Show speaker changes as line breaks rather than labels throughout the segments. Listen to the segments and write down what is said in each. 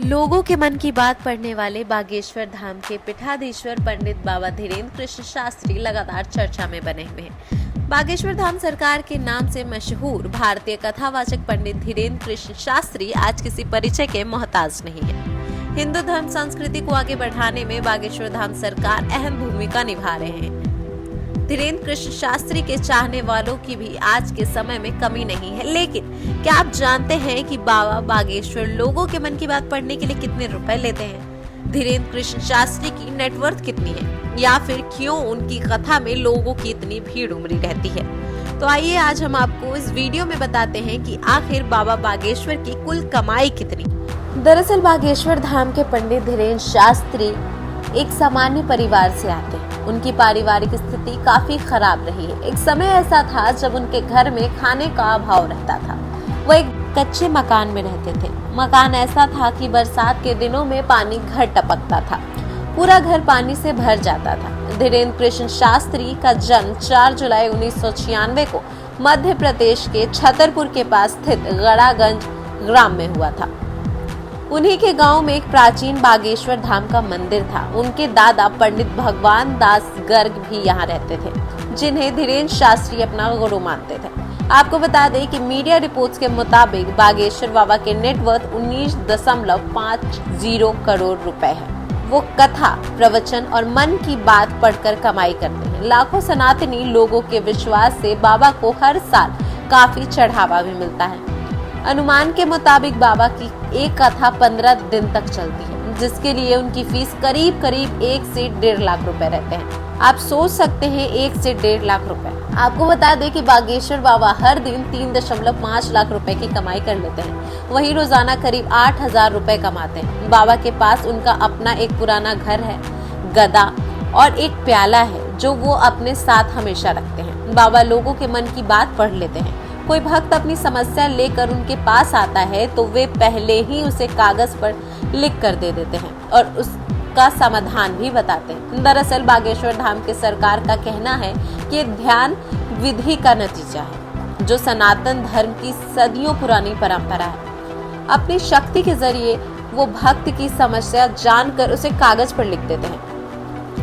लोगों के मन की बात पढ़ने वाले बागेश्वर धाम के पीठाधीश्वर पंडित बाबा धीरेन्द्र कृष्ण शास्त्री लगातार चर्चा में बने हुए हैं। बागेश्वर धाम सरकार के नाम से मशहूर भारतीय कथावाचक पंडित धीरेन्द्र कृष्ण शास्त्री आज किसी परिचय के मोहताज नहीं है। हिंदू धर्म संस्कृति को आगे बढ़ाने में बागेश्वर धाम सरकार अहम भूमिका निभा रहे हैं। धीरेन्द्र कृष्ण शास्त्री के चाहने वालों की भी आज के समय में कमी नहीं है, लेकिन क्या आप जानते हैं कि बाबा बागेश्वर लोगों के मन की बात पढ़ने के लिए कितने रुपए लेते हैं? धीरेन्द्र कृष्ण शास्त्री की नेटवर्थ कितनी है, या फिर क्यों उनकी कथा में लोगों की इतनी भीड़ उमड़ी रहती है? तो आइए आज हम आपको इस वीडियो में बताते हैं कि आखिर बाबा बागेश्वर की कुल कमाई कितनी। दरअसल बागेश्वर धाम के पंडित धीरेन्द्र शास्त्री एक सामान्य परिवार से आते हैं। उनकी पारिवारिक स्थिति काफी खराब रही है। एक समय ऐसा था जब उनके घर में खाने का अभाव रहता था। वो एक कच्चे मकान में रहते थे। मकान ऐसा था कि बरसात के दिनों में पानी घर टपकता था, पूरा घर पानी से भर जाता था। धीरेन्द्र कृष्ण शास्त्री का जन्म 4 जुलाई 1996 को मध्य प्रदेश के छतरपुर के पास स्थित गड़ागंज ग्राम में हुआ था। उन्हीं के गांव में एक प्राचीन बागेश्वर धाम का मंदिर था। उनके दादा पंडित भगवान दास गर्ग भी यहाँ रहते थे, जिन्हें धीरेन्द्र शास्त्री अपना गुरु मानते थे। आपको बता दें कि मीडिया रिपोर्ट्स के मुताबिक बागेश्वर बाबा के नेटवर्थ 19.50 करोड़ रुपए है। वो कथा, प्रवचन और मन की बात पढ़कर कमाई करते हैं। लाखों सनातनी लोगों के विश्वास से बाबा को हर साल काफी चढ़ावा भी मिलता है। अनुमान के मुताबिक बाबा की एक कथा 15 दिन तक चलती है, जिसके लिए उनकी फीस करीब 1 से 1.5 लाख रुपए रहते हैं। आप सोच सकते हैं 1 से 1.5 लाख रुपए। आपको बता दें कि बागेश्वर बाबा हर दिन 3.5 लाख रुपए की कमाई कर लेते हैं। वहीं रोजाना करीब 8,000 रुपए कमाते हैं। बाबा के पास उनका अपना एक पुराना घर है, गदा और एक प्याला है जो वो अपने साथ हमेशा रखते हैं। बाबा लोगों के मन की बात पढ़ लेते हैं। कोई भक्त अपनी समस्या लेकर उनके पास आता है तो वे पहले ही उसे कागज पर लिख कर दे देते हैं और उसका समाधान भी बताते हैं। दरअसल बागेश्वर धाम के सरकार का कहना है कि ध्यान विधि का नतीजा है, जो सनातन धर्म की सदियों पुरानी परंपरा है। अपनी शक्ति के जरिए वो भक्त की समस्या जानकर उसे कागज पर लिख देते हैं।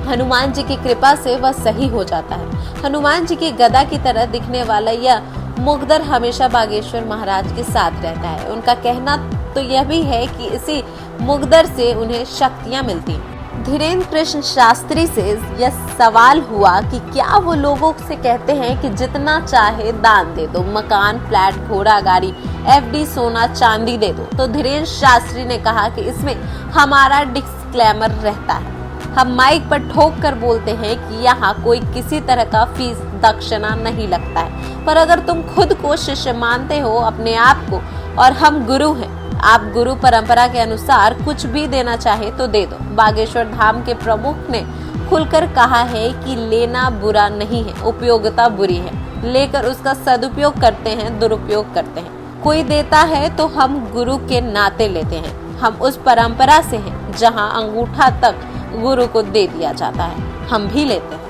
हनुमान जी की कृपा से वह सही हो जाता है। हनुमान जी की गदा की तरह दिखने वाला यह मुकद्दर हमेशा बागेश्वर महाराज के साथ रहता है। उनका कहना तो यह भी है कि इसी मुकद्दर से उन्हें शक्तियां मिलती हैं। धीरेन्द्र कृष्ण शास्त्री से यह सवाल हुआ कि क्या वो लोगों से कहते हैं कि जितना चाहे दान दे दो, मकान, फ्लैट, घोड़ा गाड़ी, एफडी, सोना चांदी दे दो, तो धीरेन्द्र शास्त्री ने कहा कि इसमें हमारा डिस्क्लेमर रहता है। हम माइक पर ठोक कर बोलते हैं कि यहाँ कोई किसी तरह का फीस दक्षिणा नहीं लगता है, पर अगर तुम खुद को शिष्य मानते हो अपने आप को, और हम गुरु हैं, आप गुरु परंपरा के अनुसार कुछ भी देना चाहे तो दे दो। बागेश्वर धाम के प्रमुख ने खुलकर कहा है कि लेना बुरा नहीं है, उपयोगिता बुरी है। लेकर उसका सदुपयोग करते हैं, दुरुपयोग करते हैं। कोई देता है तो हम गुरु के नाते लेते हैं। हम उस परंपरा से हैं जहाँ अंगूठा तक गुरु को दे दिया जाता है, हम भी लेते हैं।